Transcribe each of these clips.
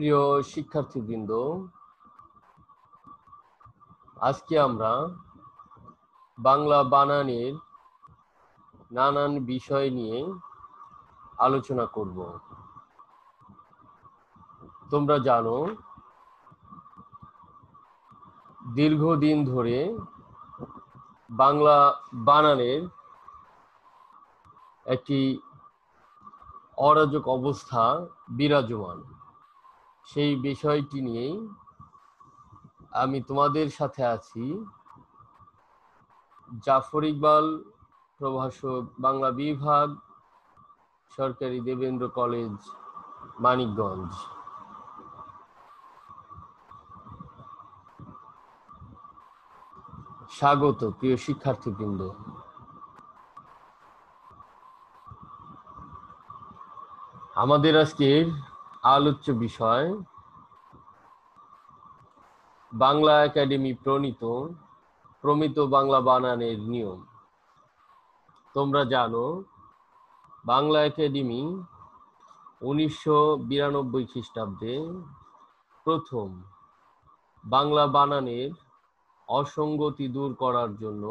প্রিয় শিক্ষার্থীবৃন্দ, আজকে আমরা বাংলা বানানের নানান বিষয় নিয়ে আলোচনা করব। তোমরা জানো, দীর্ঘদিন ধরে বাংলা বানানের একটি অরাজক অবস্থা বিরাজমান। সেই বিষয়টি নিয়েই আমি তোমাদের সাথে আছি। জাফর ইকবাল, প্রভাষক, বাংলা বিভাগ, সরকারি দেবেন্দ্র কলেজ, মানিকগঞ্জ। স্বাগত প্রিয় শিক্ষার্থীবৃন্দ। আমাদের আজকের আলোচ্য বিষয় বাংলা একাডেমি প্রমিত বাংলা বানানের নিয়ম। তোমরা জানো, বাংলা একাডেমি 1992 খ্রিস্টাব্দে প্রথম বাংলা বানানের অসঙ্গতি দূর করার জন্য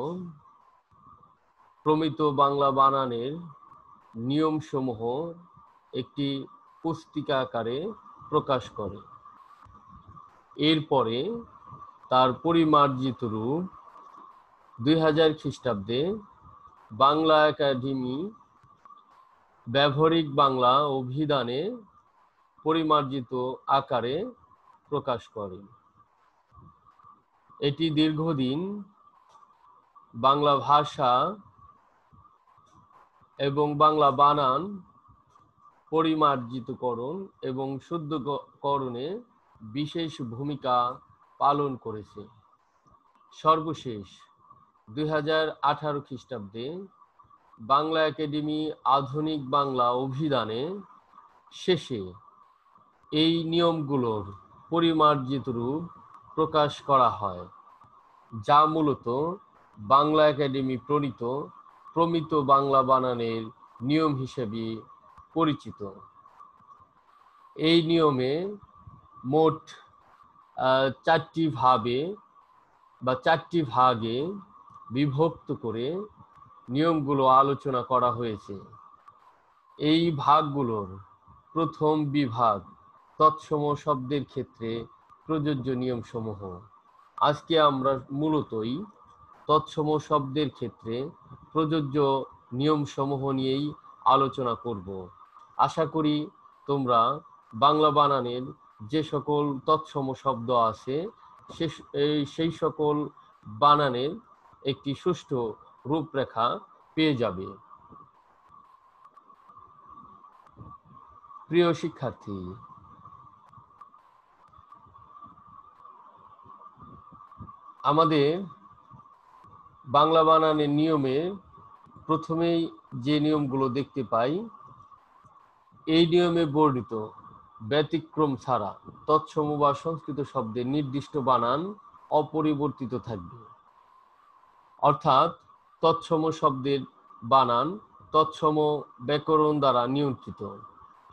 প্রমিত বাংলা বানানের নিয়মসমূহ একটি পুস্তিকা আকারে প্রকাশ করে। এরপরে তার পরিমার্জিত রূপ 2000 খ্রিস্টাব্দে বাংলা একাডেমি ব্যবহারিক বাংলা অভিধানে পরিমার্জিত আকারে প্রকাশ করে। এটি দীর্ঘদিন বাংলা ভাষা এবং বাংলা বানান পরিমার্জিতকরণ এবং শুদ্ধকরণে বিশেষ ভূমিকা পালন করেছে। সর্বশেষ 2018 খ্রিস্টাব্দে বাংলা একাডেমি আধুনিক বাংলা অভিধানে শেষে এই নিয়মগুলোর পরিমার্জিত রূপ প্রকাশ করা হয়, যা মূলত বাংলা একাডেমি প্রমিত বাংলা বানানের নিয়ম হিসেবে পরিচিত। এই নিয়মে মোট 4টি ভাগে বিভক্ত করে নিয়মগুলো আলোচনা করা হয়েছে। এই ভাগগুলোর প্রথম বিভাগ তৎসম শব্দের ক্ষেত্রে প্রযোজ্য নিয়মসমূহ। আজকে আমরা মূলতই তৎসম শব্দের ক্ষেত্রে প্রযোজ্য নিয়মসমূহ নিয়েই আলোচনা করব। আশা করি তোমরা বাংলা বানানের যে সকল তৎসম শব্দ আছে সেই সকল বানানের একটি সুষ্ঠু রূপরেখা পেয়ে যাবে। প্রিয় শিক্ষার্থী, আমাদের বাংলা বানানের নিয়মে প্রথমেই যে নিয়মগুলো দেখতে পাই, এই নিয়মে বর্ণিত ব্যতিক্রম ছাড়া তৎসম বা সংস্কৃত শব্দের নির্দিষ্ট বানান অপরিবর্তিত থাকবে। অর্থাৎ তৎসম শব্দের বানান তৎসম ব্যাকরণ দ্বারা নিয়ন্ত্রিত।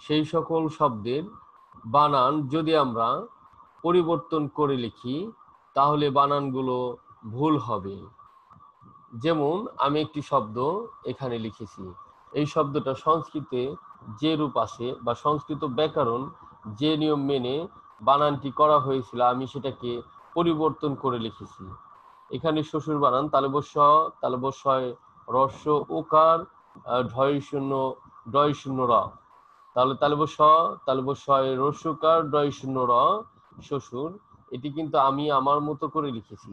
সেই সকল শব্দের বানান যদি আমরা পরিবর্তন করে লিখি তাহলে বানানগুলো ভুল হবে। যেমন আমি একটি শব্দ এখানে লিখেছি, এই শব্দটা সংস্কৃতে যে রূপ আছে বা সংস্কৃত ব্যাকরণ যে নিয়ম মেনে বানানটি করা হয়েছিল আমি সেটাকে পরিবর্তন করে লিখেছি। এখানে শ্বশুর বানান তালবস্য রস্য ওকার ঢয় শূন্য ডয় শূন্য র, তাহলে তালবস্য রস্যকার ডয় শূন্য র শ্বশুর। এটি কিন্তু আমি আমার মতো করে লিখেছি,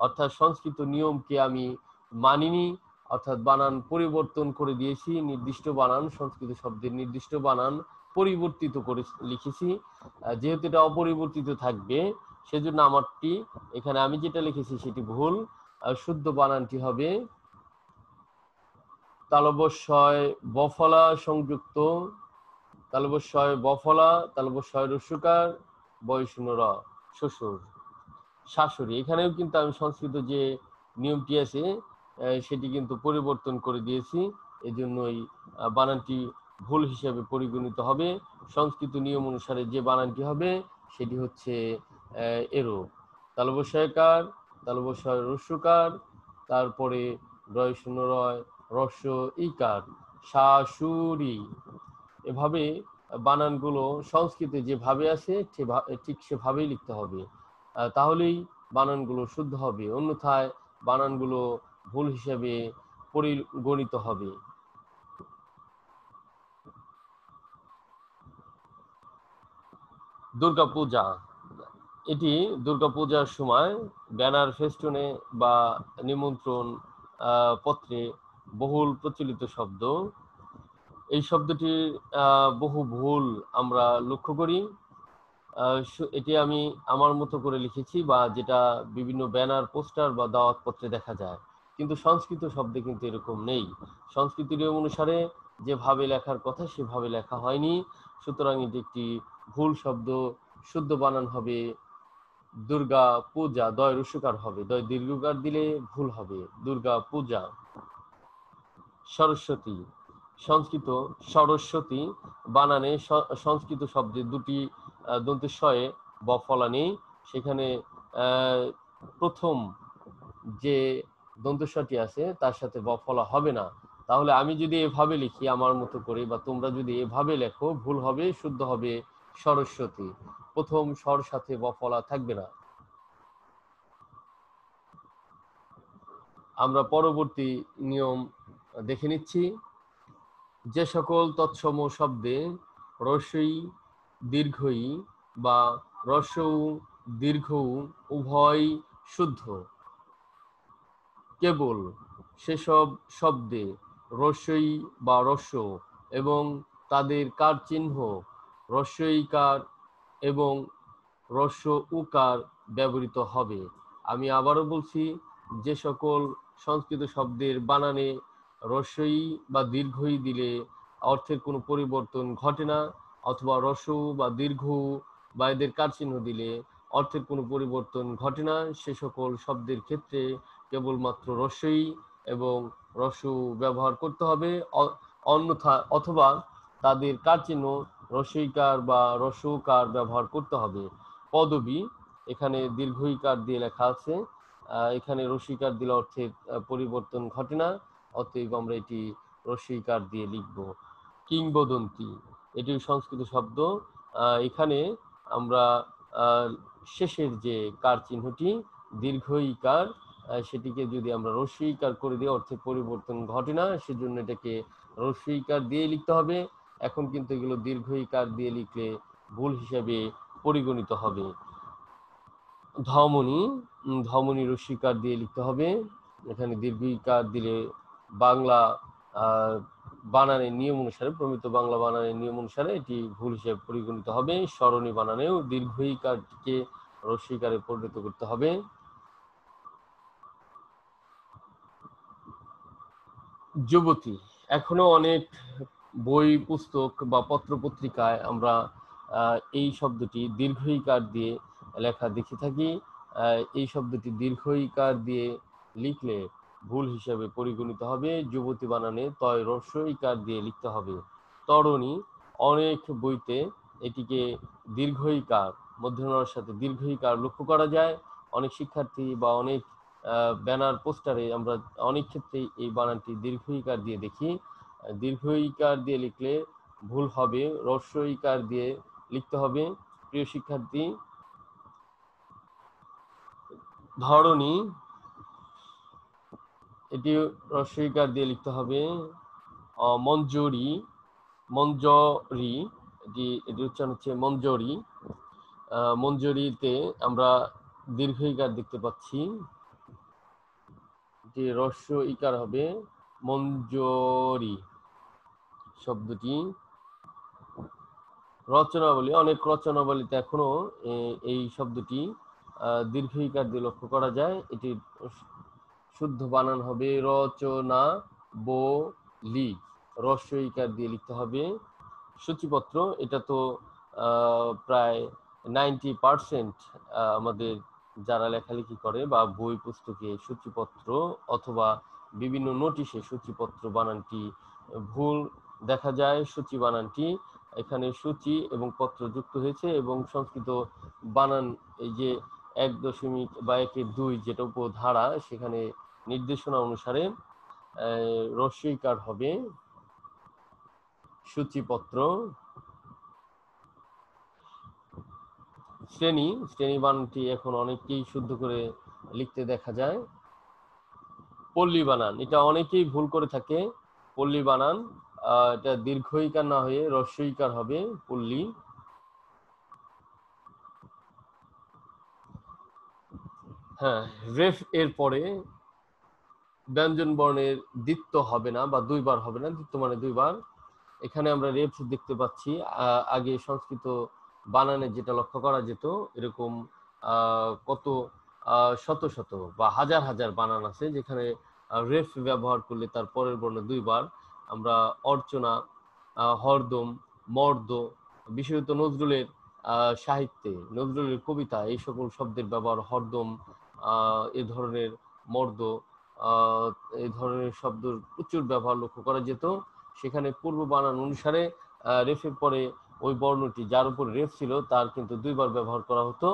অর্থাৎ সংস্কৃত নিয়মকে আমি মানিনি, অর্থাৎ বানান পরিবর্তন করে দিয়েছি। নির্দিষ্ট বানান, সংস্কৃত শব্দের নির্দিষ্ট বানান পরিবর্তিত করে লিখেছি। যেহেতু এটা অপরিবর্তিত থাকবে সেজন্য আমারটি এখানে আমি যেটা লিখেছি সেটি ভুল। শুদ্ধ বানানটি হবে তালবস্যয় বফলা সংযুক্ত তালবস্যয় বফলা তালবস্যয় রস্যকার বয় শূন্য র শ্বশুর শাশুড়ি। এখানেও কিন্তু আমি সংস্কৃত যে নিয়মটি আছে সেটি কিন্তু পরিবর্তন করে দিয়েছি, এজন্যই বানানটি ভুল হিসেবে পরিগণিত হবে। সংস্কৃত নিয়ম অনুসারে যে বানানটি হবে সেটি হচ্ছে এরূপ: তালবস্যকার, তালবস্যয় রস্যকার, তারপরে রয় শূন্য রয় রস্য ইকার, শাশুড়ি। এভাবে বানানগুলো সংস্কৃতে যেভাবে আছে ঠিক সেভাবেই লিখতে হবে, তাহলেই বানানগুলো শুদ্ধ হবে, অন্যথায় বানানগুলো ভুল হিসেবে পরিগণিত হবে। দুর্গাপূজা, এটি দুর্গাপূজার সময় ব্যানার ফেস্টুনে বা নিমন্ত্রণ পত্রে বহুল প্রচলিত শব্দ। এই শব্দটির বহু ভুল আমরা লক্ষ্য করি। এটি আমি আমার মতো করে লিখেছি, বা যেটা বিভিন্ন ব্যানার, পোস্টার বা দাওয়াতপত্রে দেখা যায়, কিন্তু সংস্কৃত শব্দে কিন্তু এরকম নেই। সংস্কৃত নিয়ম অনুসারে যেভাবে লেখার কথা সেভাবে লেখা হয়নি, সুতরাং এটি একটি ভুল শব্দ। শুদ্ধ বানান হবে দুর্গা পূজা, দয় রস্যকার হবে, দয় দীর্ঘকার দিলে ভুল হবে, দুর্গা পূজা। সরস্বতী, সংস্কৃত সরস্বতী বানানে সংস্কৃত শব্দে দুটি দন্তেশ্বয়ে বফলা নেই, সেখানে প্রথম যে দন্তস্বটি আছে তার সাথে বফলা হবে না। তাহলে আমি যদি এভাবে লিখি আমার মতো করে, বা তোমরা যদি এভাবে লেখো, ভুল হবে, শুদ্ধ হবে সরস্বতী, প্রথম স্বর সাথে বফলা থাকবে না। আমরা পরবর্তী নিয়ম দেখে নিচ্ছি। যে সকল তৎসম শব্দে রস্যই দীর্ঘই বা রস্যৌ দীর্ঘৌ উভয় শুদ্ধ, কেবল সেসব শব্দে রস্যই বা রস্য এবং তাদের কার চিহ্ন রস্যইকার এবং রস্য উকার ব্যবহৃত হবে। আমি আবারও বলছি, যে সকল সংস্কৃত শব্দের বানানে রস্যই বা দীর্ঘই দিলে অর্থের কোনো পরিবর্তন ঘটে না, অথবা রস্য বা দীর্ঘ বা এদের কার চিহ্ন দিলে অর্থের কোনো পরিবর্তন ঘটে না, সে সকল শব্দের ক্ষেত্রে কেবলমাত্র রস্যই এবং রস্য ব্যবহার করতে হবে, অন্যথা অথবা তাদের কার চিহ্ন রস্যইকার বা রস্যকার ব্যবহার করতে হবে। পদবী, এখানে দীর্ঘইকার দিয়ে লেখা আছে, এখানে রস্যইকার দিলে অর্থের পরিবর্তন ঘটে না, অতএব আমরা এটি রস্যইকার দিয়ে লিখব। কিংবদন্তি, এটি সংস্কৃত শব্দ, এখানে আমরা শেষের যে কার চিহ্নটি দীর্ঘইকার, সেটিকে যদি আমরা রস্যইকার করে দিই অর্থের পরিবর্তন ঘটে না, সেজন্য এটাকে রস্যইকার দিয়ে লিখতে হবে। এখন কিন্তু এগুলো দীর্ঘইকার দিয়ে লিখলে ভুল হিসেবে পরিগণিত হবে। ধমনী, ধমনী রস্যইকার দিয়ে লিখতে হবে, এখানে দীর্ঘইকার দিলে বাংলা বানানের নিয়ম অনুসারে, প্রমিত বাংলা বানানের নিয়ম অনুসারে এটি ভুল হিসেবে পরিগণিত হবে। স্মরণী বানানেও দীর্ঘইকারটিকে রস্যইকারে পরিণত করতে হবে। যুবতী, এখনো অনেক বই, পুস্তক বা পত্র পত্রিকায় আমরা এই শব্দটি দীর্ঘইকার দিয়ে লেখা দেখে থাকি। এই শব্দটি দীর্ঘইকার দিয়ে লিখলে ভুল হিসেবে পরিগণিত হবে। যুবতী বানানে তয় রস্যইকার দিয়ে লিখতে হবে। তরণী, অনেক বইতে এটিকে দীর্ঘইকার, মূর্ধন্যর সাথে দীর্ঘইকার লক্ষ্য করা যায়। অনেক শিক্ষার্থী বা অনেক ব্যানার, পোস্টারে আমরা অনেক ক্ষেত্রেই এই বানানটি দীর্ঘইকার দিয়ে দেখি। দীর্ঘইকার দিয়ে লিখলে ভুল হবে, রস্যইকার দিয়ে লিখতে হবে। প্রিয় শিক্ষার্থী, ধরণী, এটি রস্যইকার দিয়ে লিখতে হবে। মঞ্জরি, মঞ্জরি, এটি উচ্চারণ হচ্ছে মঞ্জরি। মঞ্জরিতে আমরা দীর্ঘইকার দেখতে পাচ্ছি, যে রস্যইকার হবে মঞ্জরি শব্দটি। রচনাবলী, অনেক রচনাবলীতে এখনো এই শব্দটি দীর্ঘইকার দিয়ে লক্ষ্য করা যায়। এটি শুদ্ধ বানান হবে রচনা বলি, রস্যইকার দিয়ে লিখতে হবে। সূচিপত্র, এটা তো প্রায় 90% আমাদের যারা লেখালেখি করে বা বই পুস্তকে সূচিপত্র অথবা বিভিন্ন নোটিশে সূচিপত্র বানানটি ভুল দেখা যায়। সূচি বানানটি এখানে সূচি এবং পত্র যুক্ত হয়েছে এবং সংস্কৃত বানান এই যে 1.2 যেটা উপধারা সেখানে নির্দেশনা অনুসারে রস্বইকার হবে সূচিপত্র। শ্রেণী বানানটি এখন অনেককেই শুদ্ধ করে লিখতে দেখা যায়। পল্লী বানান, এটা অনেকেই ভুল করে থাকে। পল্লী বানান এটা দীর্ঘইকার না হয়ে রস্বইকার হবে পল্লী। হ্যাঁ, রেফ এর পরে ব্যঞ্জন বর্ণের দ্বিত্ব হবে না বা দুইবার হবে না, দ্বিত্ব মানে দুইবার। এখানে আমরা রেফ দেখতে পাচ্ছি। আগে সংস্কৃত বানানে যেটা লক্ষ্য করা যেত এরকম কত শত শত বা হাজার হাজার বানান আছে যেখানে রেফ ব্যবহার করলে তার পরের বর্ণ দুইবার। আমরা অর্চনা, হরদম, মর্দ, বিশেষত নজরুলের সাহিত্যে, নজরুলের কবিতা এই সকল শব্দের ব্যবহার, হরদম এ ধরনের, মর্দ এই ধরনের শব্দের প্রচুর ব্যবহার লক্ষ্য করা যেত। সেখানে পূর্ব বানান অনুসারে রেফের পরে ওই বর্ণটি যার উপর রেফ ছিল তার কিন্তু দুইবার ব্যবহার করা হতো।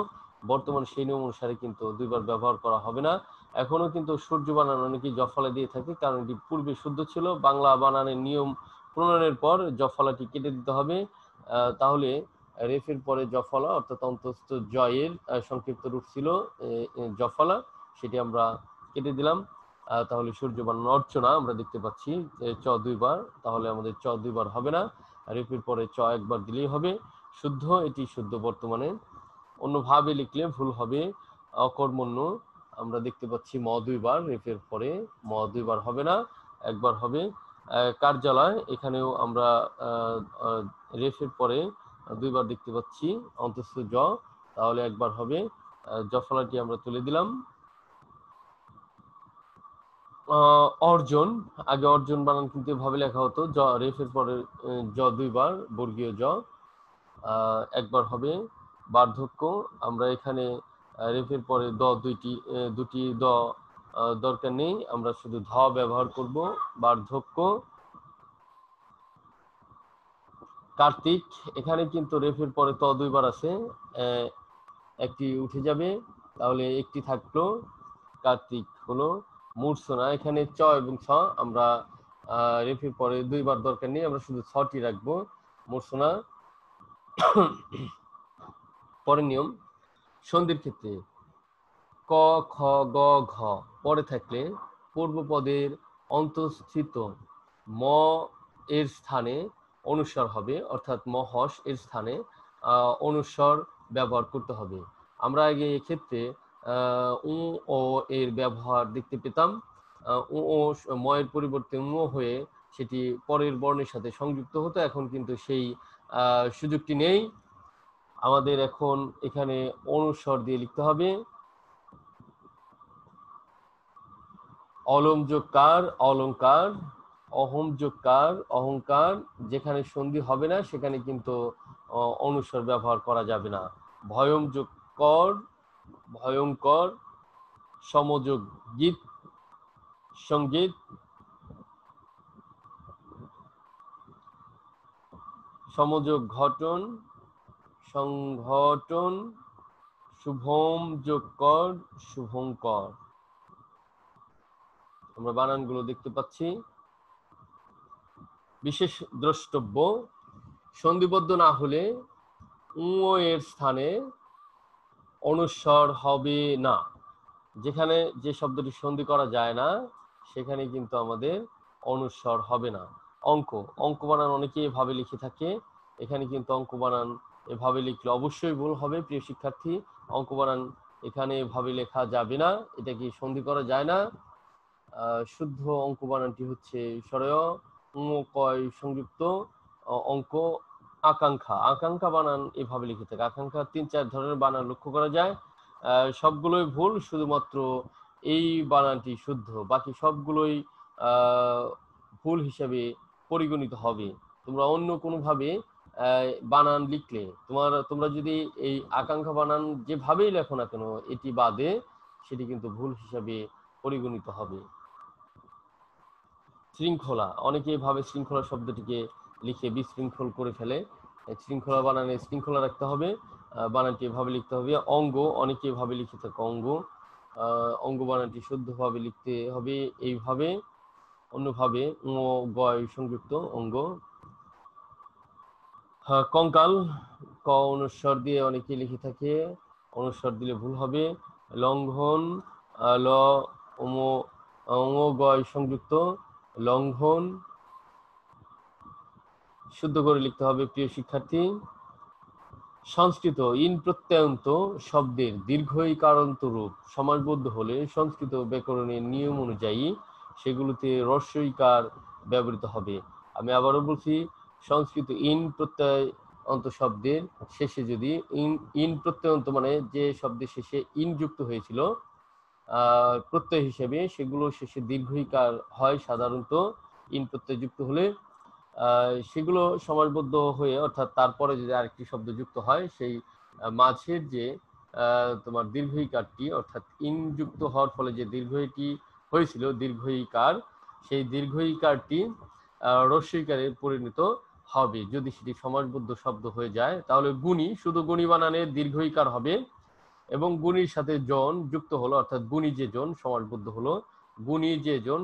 বর্তমান সেই নিয়ম অনুসারে কিন্তু দুইবার ব্যবহার করা হবে না। এখনো কিন্তু সূর্য বানান অনেকেই জফলা দিয়ে থাকে, কারণ এটি পূর্বে শুদ্ধ ছিল। বাংলা বানানের নিয়ম প্রণয়নের পর জফলাটি কেটে দিতে হবে। তাহলে রেফের পরে জফলা অর্থাৎ অন্তস্থ জয়ের সংক্ষিপ্ত রূপ ছিল জফলা, সেটি আমরা কেটে দিলাম। তাহলে সূর্য বানান অর্চনা আমরা দেখতে পাচ্ছি চ দুইবার, তাহলে আমাদের চ দুইবার হবে না, রেফের পরে চ একবার দিলেই হবে। শুদ্ধ, এটি শুদ্ধ বর্তমানে। অন্যভাবে লিখলে ভুল হবে। অকর্মণ্য আমরা দেখতে পাচ্ছি ম দুইবার, রেফের পরে ম দুইবার হবে না, একবার হবে। কার্যালয়, এখানেও আমরা রেফের পরে দুইবার দেখতে পাচ্ছি অন্তস্থ জ, তাহলে একবার হবে। জফলাটি আমরা তুলে দিলাম। অর্জন, আগে অর্জন বানান কিন্তু এভাবে লেখা হতো, জ রেফের পরে জ দুইবার, বর্গীয় জ একবার হবে। বার্ধক্য, আমরা এখানে রেফের পরে দ দুটি দ দরকার নেই, আমরা শুধু ধ ব্যবহার করব, বার্ধক্য। কার্তিক, এখানে কিন্তু রেফের পরে ত দুইবার আছে, একটি উঠে যাবে, তাহলে একটি থাকলো, কার্তিক হলো। মূর্ছনা, এখানে চ এবং ছ আমরা রেফের পরে দুইবার দরকার নেই, আমরা শুধু ছটি রাখবো, মূর্ছনা। পরের নিয়ম, সন্ধির ক্ষেত্রে ক, খ, গ, ঘ পরে থাকলে পূর্বপদের অন্তঃস্থিত ম এর স্থানে অনুস্বার হবে, অর্থাৎ মহস এর স্থানে অনুস্বার ব্যবহার করতে হবে। আমরা আগে এক্ষেত্রে উ ও এর ব্যবহার দেখতে পেতাম, উ ও ময়ের পরিবর্তে উ হয়ে সেটি পরের বর্ণের সাথে সংযুক্ত হতো। এখন কিন্তু সেই সুযোগটি নেই, আমাদের এখন এখানে অনুস্বার দিয়ে লিখতে হবে। অলম যোগ কার, অলংকার, অহম যোগ কার, অহংকার। যেখানে সন্ধি হবে না সেখানে কিন্তু অনুস্বার ব্যবহার করা যাবে না। ভয়ম যোগ কর, ভয়ঙ্কর। সমযোগ গীত, সঙ্গীত। সমযোগ ঘটন, সংঘটন। শুভম যোগ কর, শুভঙ্কর। আমরা বানানগুলো দেখতে পাচ্ছি। বিশেষ দ্রষ্টব্য, সন্ধিবদ্ধ না হলে উ এর স্থানে অনুস্বার হবে না। যেখানে যে শব্দটি সন্ধি করা যায় না সেখানে কিন্তু আমাদের অনুস্বার হবে না। অঙ্ক, অঙ্ক বানান অনেকেই এভাবে লিখে থাকে, এখানে কিন্তু অঙ্ক বানান এভাবে লিখলে অবশ্যই ভুল হবে প্রিয় শিক্ষার্থী। অঙ্ক বানান এখানে এভাবে লেখা যাবে না, এটা কি সন্ধি করা যায় না। শুদ্ধ অঙ্ক বানানটি হচ্ছে সরয় কয় সংযুক্ত অঙ্ক। আকাঙ্ক্ষা, আকাঙ্ক্ষা বানান এভাবে লিখে থাকে। আকাঙ্ক্ষা 3-4 ধরনের বানান লক্ষ্য করা যায়, সবগুলোই ভুল, শুধুমাত্র এই বানানটি শুদ্ধ, বাকি সবগুলোই ভুল হিসেবে পরিগণিত হবে। তোমরা অন্য কোনোভাবে বানান লিখলে তোমরা যদি এই আকাঙ্ক্ষা বানান যেভাবেই লেখো না কেন এটি বাদে, সেটি কিন্তু ভুল হিসাবে পরিগণিত হবে। শৃঙ্খলা, অনেকে এভাবে শৃঙ্খলা শব্দটিকে লিখে বিশৃঙ্খল করে ফেলে, শৃঙ্খলা বানানে শৃঙ্খলা রাখতে হবে, বানানটি এভাবে লিখতে হবে। অঙ্গ, অনেকে এভাবে লিখে থাকে অঙ্গ, অঙ্গ বানানটি শুদ্ধভাবে লিখতে হবে এইভাবে, অন্যভাবে গয় সংযুক্ত অঙ্গ। কঙ্কাল, ক অনুস্বর দিয়ে অনেকে লিখে থাকে, অনুস্বর দিলে ভুল হবে। লঙ্ঘন, ল গয় সংযুক্ত লঙ্ঘন, শুদ্ধ করে লিখতে হবে প্রিয় শিক্ষার্থী। সংস্কৃত, ইন প্রত্যয়ন্ত শব্দের দীর্ঘ ইকারান্ত রূপ সমাসবদ্ধ হলে সংস্কৃত ব্যাকরণের নিয়ম অনুযায়ী সেগুলোতে হ্রস্ব ইকার ব্যবহৃত হবে। আমি আবারও বলছি, সংস্কৃত ইন প্রত্যয়ন্ত শব্দের শেষে যদি ইন প্রত্যয়ন্ত মানে যে শব্দের শেষে ইন যুক্ত হয়েছিল প্রত্যয় হিসেবে, সেগুলো শেষে দীর্ঘ ইকার হয় সাধারণত। ইন প্রত্যয় যুক্ত হলে সেগুলো সমাসবদ্ধ হয়ে, অর্থাৎ তারপরে যদি আরেকটি শব্দ যুক্ত হয়, সেই মাঝের যে তোমার দীর্ঘ ইকারটি, অর্থাৎ ইন যুক্ত হওয়ার ফলে যে দীর্ঘ ইটি হয়েছিল দীর্ঘ ইকার, সেই দীর্ঘ ইকারটি হ্রস্ব ইকারে পরিণত হবে যদি সেটি সমাসবদ্ধ শব্দ হয়ে যায়। তাহলে গুণী, শুধু গুণী বানানে দীর্ঘ ইকার হবে, এবং গুণীর সাথে জন যুক্ত হলো, অর্থাৎ গুণী যে জন সমাসবদ্ধ হলো, গুণী যে জন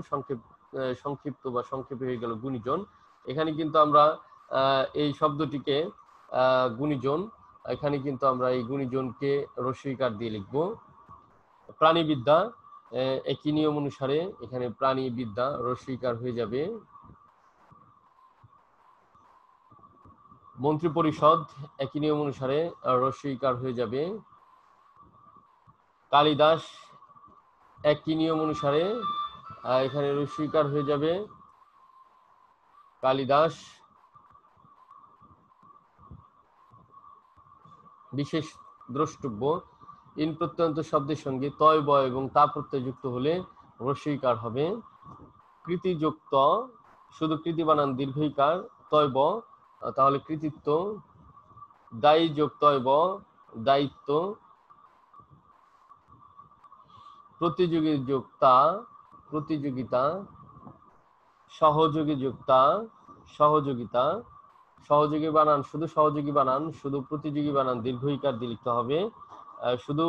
সংক্ষিপ্ত বা সংক্ষেপে হয়ে গেল গুণীজন। এখানে কিন্তু আমরা এই শব্দটিকে গুণীজন, এখানে কিন্তু আমরা এই গুণীজনকে হ্রস্ব ইকার দিয়ে লিখব। প্রাণীবিদ্যা, একই নিয়ম অনুসারে এখানে প্রাণীবিদ্যা হ্রস্ব ইকার হয়ে যাবে। মন্ত্রী পরিষদ, একই নিয়ম অনুসারে হ্রস্ব ইকার হয়ে যাবে। কালিদাস, একই নিয়ম অনুসারে এখানে হ্রস্ব ইকার হয়ে যাবে। কালিদাস। বিশেষ দ্রষ্টব্য, ইন প্রত্যয়ন্ত শব্দের সঙ্গে তয় ব এবং তা প্রত্যয় যুক্ত হলে হ্রস্ব ইকার হবে। কৃতিযুক্ত, শুধু কৃতি বানান দীর্ঘ ইকার, তয় ব, তাহলে কৃতিত্ব। দায়ী যোগ তয় ব, দায়িত্ব। প্রতিযোগী যোগ তা, প্রতিযোগিতা। সহযোগী যোগ তা, সহযোগিতা। সহযোগী বানান, শুধু সহযোগী বানান, শুধু প্রতিযোগী বানান দীর্ঘ ইকার দিয়ে লিখতে হবে। শুধু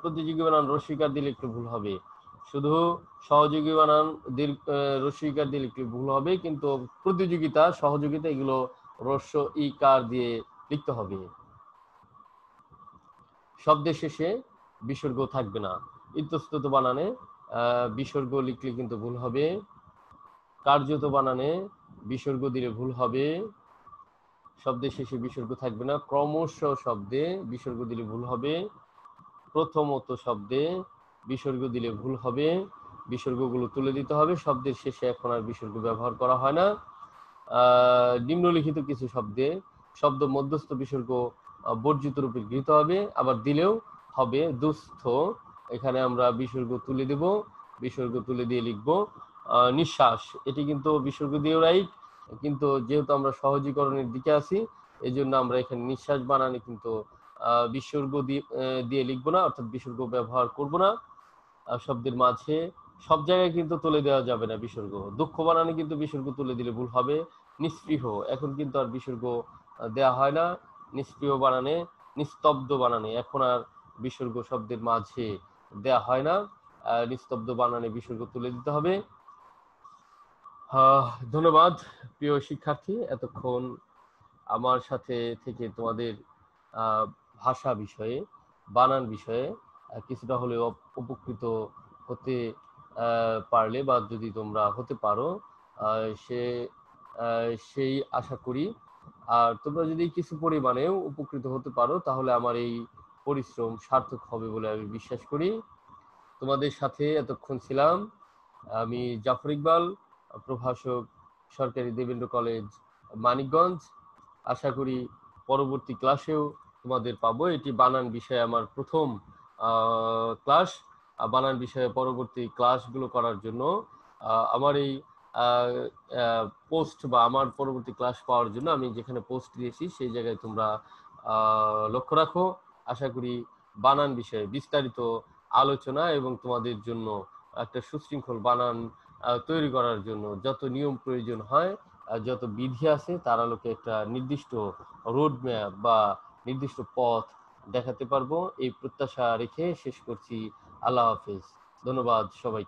প্রতিযোগী বানান হ্রস্ব ইকার দিয়ে লিখতে ভুল হবে। শুধু সহযোগী বানান হ্রস্ব ইকার দিয়ে লিখতে ভুল হবে, কিন্তু প্রতিযোগিতা, সহযোগিতা এগুলো হ্রস্ব ইকার দিয়ে লিখতে হবে। শব্দের শেষে বিসর্গ থাকবে না। ইতস্তত বানানে বিসর্গ লিখলে কিন্তু ভুল হবে। কার্যত বানানে বিসর্গ দিলে ভুল হবে, শব্দের শেষে বিসর্গ থাকবে না। ক্রমশ শব্দে বিসর্গ দিলে ভুল হবে। প্রথমত শব্দে বিসর্গ দিলে ভুল হবে, বিসর্গগুলো তুলে দিতে হবে। শব্দের শেষে এখন আর বিসর্গ ব্যবহার করা হয় না। নিম্নলিখিত কিছু শব্দে শব্দ মধ্যস্থ বিসর্গ বর্জিত রূপে গৃহীত হবে, আবার দিলেও হবে। দুস্থ, এখানে আমরা বিসর্গ তুলে দেব, বিসর্গ তুলে দিয়ে লিখব। নিঃশ্বাস, এটি কিন্তু বিসর্গ দিয়েও রাইট, কিন্তু যেহেতু আমরা সহজীকরণের দিকে আছি, এই জন্য আমরা এখানে নিঃশ্বাস বানানে কিন্তু বিসর্গ দিয়ে লিখবো না, অর্থাৎ বিসর্গ ব্যবহার করব না। শব্দের মাঝে সব জায়গায় কিন্তু তুলে দেওয়া যাবে না বিসর্গ। দুঃখ বানানে কিন্তু বিসর্গ তুলে দিলে ভুল হবে। নিস্পৃহ, এখন কিন্তু আর বিসর্গ দেয়া হয় না। নিষ্ক্রিয় বানানে, নিস্তব্ধ বানানে এখন আর বিসর্গ শব্দের মাঝে দেয়া হয় না। নিস্তব্ধ বানানে বিসর্গ তুলে দিতে হবে। ধন্যবাদ প্রিয় শিক্ষার্থী, এতক্ষণ আমার সাথে থেকে তোমাদের ভাষা বিষয়ে, বানান বিষয়ে কিছুটা হলেও উপকৃত হতে পারলে, বা যদি তোমরা হতে পারো সেই আশা করি। আর তোমরা যদি কিছু পরিমাণেও উপকৃত হতে পারো, তাহলে আমার এই পরিশ্রম সার্থক হবে বলে আমি বিশ্বাস করি। তোমাদের সাথে এতক্ষণ ছিলাম আমি জাফর ইকবাল, প্রভাষক, সরকারি দেবেন্দ্র কলেজ, মানিকগঞ্জ। আশা করি পরবর্তী ক্লাসেও তোমাদের পাবো। এটি বানান বিষয়ে আমার প্রথম ক্লাস। বানান বিষয়ে পরবর্তী ক্লাসগুলো করার জন্য আমার এই পোস্ট বা আমার পরবর্তী ক্লাস পাওয়ার জন্য আমি যেখানে পোস্ট দিয়েছি সেই জায়গায় তোমরা লক্ষ্য রাখো। আশা করি বানান বিষয়ে বিস্তারিত আলোচনা এবং তোমাদের জন্য একটা সুশৃঙ্খল বানান তৈরি করার জন্য যত নিয়ম প্রয়োজন হয় যত বিধি আছে তার আলোকে একটা নির্দিষ্ট রোড ম্যাপ বা নির্দিষ্ট পথ দেখাতে পারবো, এই প্রত্যাশা রেখে শেষ করছি। আল্লাহ হাফেজ। ধন্যবাদ সবাই।